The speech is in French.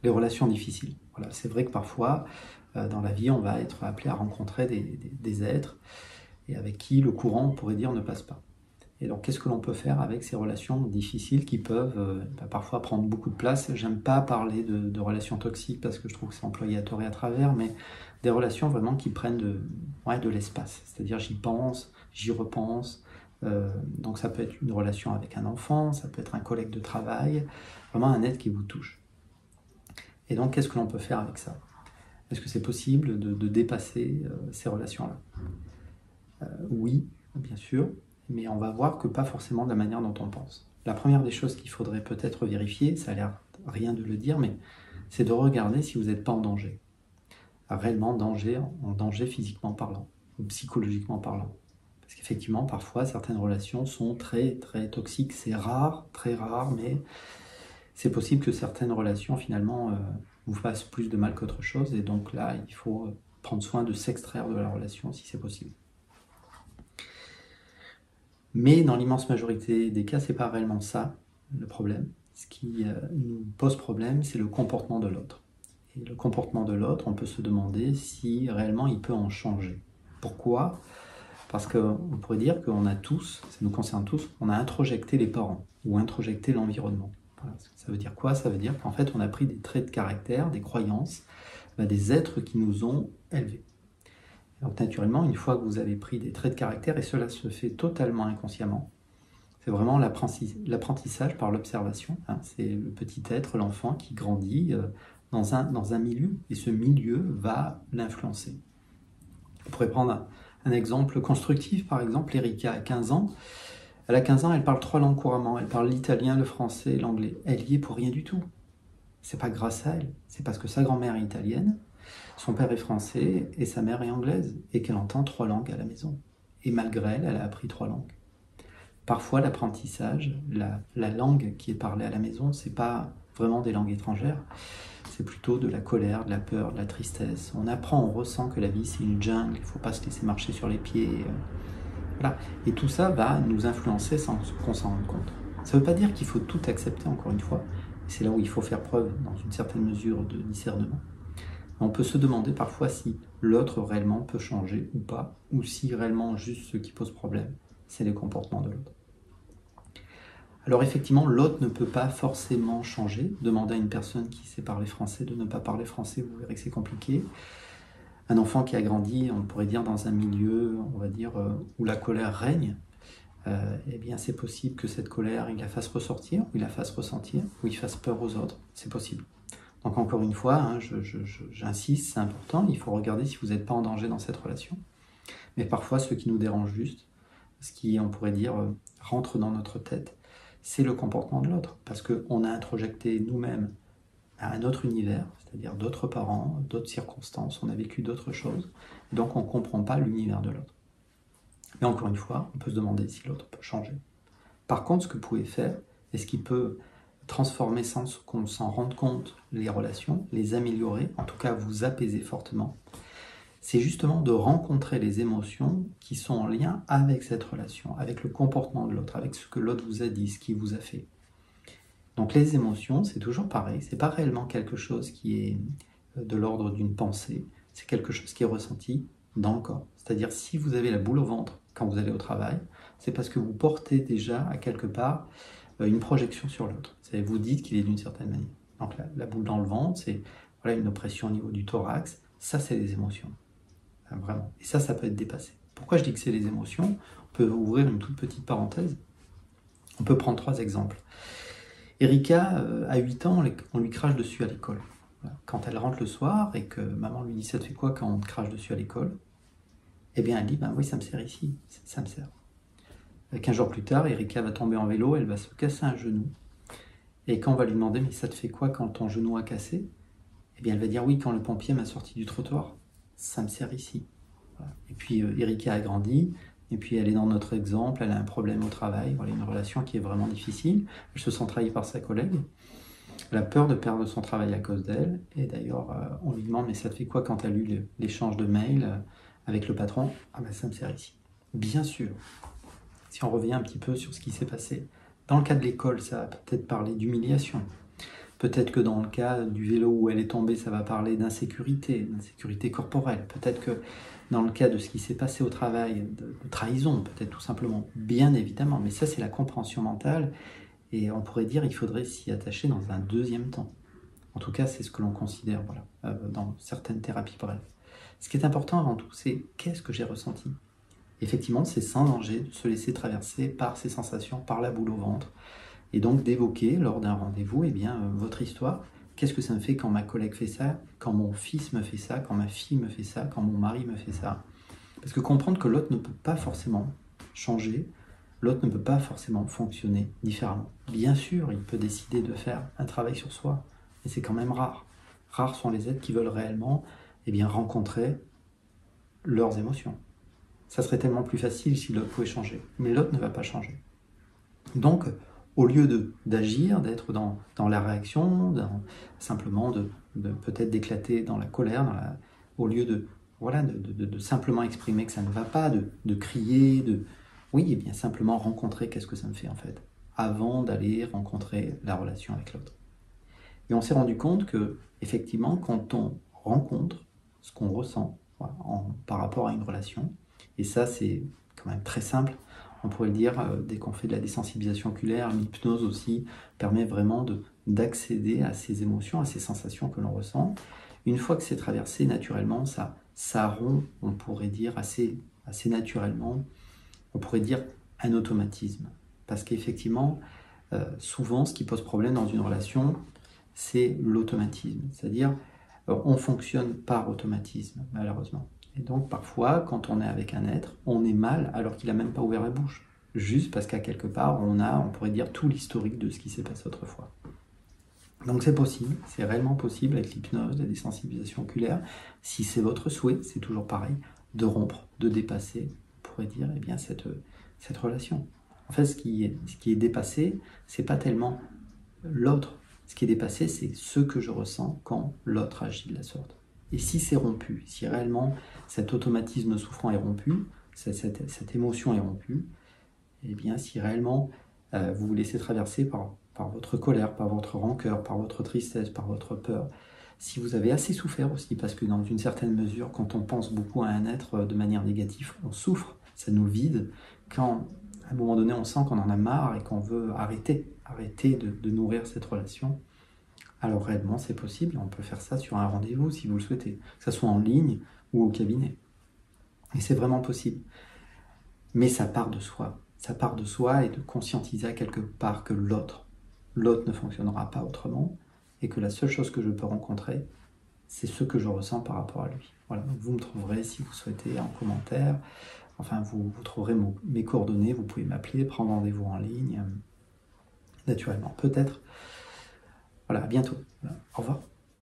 les relations difficiles. Voilà, c'est vrai que parfois, dans la vie, on va être appelé à rencontrer des êtres et avec qui le courant, on pourrait dire, ne passe pas. Et donc, qu'est-ce que l'on peut faire avec ces relations difficiles qui peuvent parfois prendre beaucoup de place? J'aime pas parler de relations toxiques parce que je trouve que c'est employé à tort et à travers, mais des relations vraiment qui prennent de l'espace. C'est-à-dire, j'y pense, j'y repense. Donc, ça peut être une relation avec un enfant, ça peut être un collègue de travail, vraiment un être qui vous touche. Et donc, qu'est-ce que l'on peut faire avec ça? Est-ce que c'est possible de dépasser ces relations-là? Oui, bien sûr, mais on va voir que pas forcément de la manière dont on pense. La première des choses qu'il faudrait peut-être vérifier, ça a l'air rien de le dire, mais c'est de regarder si vous n'êtes pas en danger. Réellement danger, en danger physiquement parlant, ou psychologiquement parlant. Parce qu'effectivement, parfois, certaines relations sont très, très toxiques. C'est rare, très rare, mais c'est possible que certaines relations, finalement, vous fassent plus de mal qu'autre chose. Et donc là, il faut prendre soin de s'extraire de la relation si c'est possible. Mais dans l'immense majorité des cas, c'est pas réellement ça le problème. Ce qui nous pose problème, c'est le comportement de l'autre. Et le comportement de l'autre, on peut se demander si réellement il peut en changer. Pourquoi? Parce qu'on pourrait dire qu'on a tous, ça nous concerne tous, on a introjecté les parents ou introjecté l'environnement. Voilà. Ça veut dire quoi? Ça veut dire qu'en fait, on a pris des traits de caractère, des croyances, des êtres qui nous ont élevés. Donc naturellement, une fois que vous avez pris des traits de caractère, et cela se fait totalement inconsciemment, c'est vraiment l'apprentissage par l'observation. Hein. C'est le petit être, l'enfant, qui grandit dans un milieu, et ce milieu va l'influencer. On pourrait prendre un exemple constructif, par exemple, Erika a 15 ans. Elle a 15 ans, elle parle 3 langues couramment. Elle parle l'italien, le français et l'anglais. Elle y est pour rien du tout. C'est pas grâce à elle, c'est parce que sa grand-mère est italienne, son père est français et sa mère est anglaise, et qu'elle entend 3 langues à la maison. Et malgré elle, elle a appris 3 langues. Parfois, l'apprentissage, la langue qui est parlée à la maison, c'est pas vraiment des langues étrangères, c'est plutôt de la colère, de la peur, de la tristesse. On apprend, on ressent que la vie c'est une jungle, il ne faut pas se laisser marcher sur les pieds. Voilà. Et tout ça va nous influencer sans qu'on s'en rende compte. Ça ne veut pas dire qu'il faut tout accepter, encore une fois. C'est là où il faut faire preuve, dans une certaine mesure, de discernement. On peut se demander parfois si l'autre réellement peut changer ou pas, ou si réellement juste ce qui pose problème, c'est le comportement de l'autre. Alors effectivement, l'autre ne peut pas forcément changer. Demandez à une personne qui sait parler français de ne pas parler français, vous verrez que c'est compliqué. Un enfant qui a grandi, on pourrait dire, dans un milieu, on va dire, où la colère règne, eh bien c'est possible que cette colère, il la fasse ressortir, ou il la fasse ressentir, ou il fasse peur aux autres. C'est possible. Donc encore une fois, hein, j'insiste, c'est important, il faut regarder si vous n'êtes pas en danger dans cette relation. Mais parfois, ce qui nous dérange juste, ce qui, on pourrait dire, rentre dans notre tête, c'est le comportement de l'autre. Parce qu'on a introjecté nous-mêmes à un autre univers, c'est-à-dire d'autres parents, d'autres circonstances, on a vécu d'autres choses, donc on ne comprend pas l'univers de l'autre. Mais encore une fois, on peut se demander si l'autre peut changer. Par contre, ce que vous pouvez faire, et ce qui peut transformer sans qu'on s'en rende compte les relations, les améliorer, en tout cas vous apaiser fortement, c'est justement de rencontrer les émotions qui sont en lien avec cette relation, avec le comportement de l'autre, avec ce que l'autre vous a dit, ce qu'il vous a fait. Donc les émotions, c'est toujours pareil, c'est pas réellement quelque chose qui est de l'ordre d'une pensée, c'est quelque chose qui est ressenti dans le corps. C'est-à-dire si vous avez la boule au ventre quand vous allez au travail, c'est parce que vous portez déjà à quelque part une projection sur l'autre. Vous dites qu'il est d'une certaine manière. Donc la boule dans le ventre, c'est voilà, une oppression au niveau du thorax, ça c'est les émotions. Vraiment. Et ça peut être dépassé. Pourquoi je dis que c'est les émotions? On peut ouvrir une toute petite parenthèse. On peut prendre 3 exemples. Erika, à 8 ans, on lui crache dessus à l'école. Quand elle rentre le soir et que maman lui dit « ça te fait quoi quand on te crache dessus à l'école ?» Eh bien, elle dit « ben oui, ça me sert ici, ça me sert. » 15 jours plus tard, Erika va tomber en vélo, elle va se casser un genou. Et quand on va lui demander « mais ça te fait quoi quand ton genou a cassé ?» Eh bien, elle va dire « oui, quand le pompier m'a sorti du trottoir. Ça me sert ici. » Voilà. Et puis, Erika a grandi. Et puis elle est dans notre exemple, elle a un problème au travail, voilà, une relation qui est vraiment difficile, elle se sent trahie par sa collègue, elle a peur de perdre son travail à cause d'elle, et d'ailleurs on lui demande mais ça te fait quoi quand tu as lu l'échange de mails avec le patron? Ah ben ça me sert ici. Bien sûr, si on revient un petit peu sur ce qui s'est passé, dans le cas de l'école, ça va peut-être parler d'humiliation, Peut-être que dans le cas du vélo où elle est tombée, ça va parler d'insécurité corporelle. Peut-être que dans le cas de ce qui s'est passé au travail, de trahison, peut-être tout simplement, bien évidemment. Mais ça, c'est la compréhension mentale. Et on pourrait dire qu'il faudrait s'y attacher dans un deuxième temps. En tout cas, c'est ce que l'on considère voilà, dans certaines thérapies brèves. Ce qui est important avant tout, c'est qu'est-ce que j'ai ressenti. Effectivement, c'est sans danger de se laisser traverser par ces sensations, par la boule au ventre, et donc d'évoquer lors d'un rendez-vous votre histoire. Qu'est-ce que ça me fait quand ma collègue fait ça, quand mon fils me fait ça, quand ma fille me fait ça, quand mon mari me fait ça. Parce que comprendre que l'autre ne peut pas forcément changer, l'autre ne peut pas forcément fonctionner différemment. Bien sûr, il peut décider de faire un travail sur soi, mais c'est quand même rare. Rares sont les êtres qui veulent réellement rencontrer leurs émotions. Ça serait tellement plus facile si l'autre pouvait changer. Mais l'autre ne va pas changer. Donc, au lieu d'agir, d'être dans la réaction, simplement de peut-être d'éclater dans la colère, au lieu de simplement exprimer que ça ne va pas, de crier, oui, et bien simplement rencontrer qu'est-ce que ça me fait en fait, avant d'aller rencontrer la relation avec l'autre. Et on s'est rendu compte que, effectivement, quand on rencontre ce qu'on ressent par rapport à une relation, et ça c'est quand même très simple, on pourrait le dire, dès qu'on fait de la désensibilisation oculaire, l'hypnose aussi permet vraiment d'accéder à ces émotions, à ces sensations que l'on ressent. Une fois que c'est traversé naturellement, ça rompt, on pourrait dire assez naturellement, on pourrait dire un automatisme. Parce qu'effectivement, souvent ce qui pose problème dans une relation, c'est l'automatisme. C'est-à-dire, on fonctionne par automatisme, malheureusement. Et donc, parfois, quand on est avec un être, on est mal alors qu'il n'a même pas ouvert la bouche. Juste parce qu'à quelque part, on pourrait dire, tout l'historique de ce qui s'est passé autrefois. Donc c'est possible, c'est réellement possible avec l'hypnose, la désensibilisation oculaire. Si c'est votre souhait, c'est toujours pareil, de rompre, de dépasser, on pourrait dire, cette relation. En fait, ce qui est dépassé, c'est pas tellement l'autre. Ce qui est dépassé, c'est ce que je ressens quand l'autre agit de la sorte. Et si c'est rompu, si réellement cet automatisme souffrant est rompu, cette émotion est rompue, et bien si réellement vous vous laissez traverser par votre colère, par votre rancœur, par votre tristesse, par votre peur, si vous avez assez souffert aussi, parce que dans une certaine mesure, quand on pense beaucoup à un être de manière négative, on souffre, ça nous vide, quand à un moment donné on sent qu'on en a marre et qu'on veut arrêter de nourrir cette relation, alors réellement c'est possible, on peut faire ça sur un rendez-vous si vous le souhaitez, que ce soit en ligne ou au cabinet. Et c'est vraiment possible. Mais ça part de soi et de conscientiser à quelque part que l'autre ne fonctionnera pas autrement et que la seule chose que je peux rencontrer, c'est ce que je ressens par rapport à lui. Voilà, donc vous me trouverez si vous souhaitez en commentaire, enfin vous trouverez mes coordonnées, vous pouvez m'appeler, prendre rendez-vous en ligne, naturellement, peut-être. Voilà, à bientôt. Voilà, au revoir.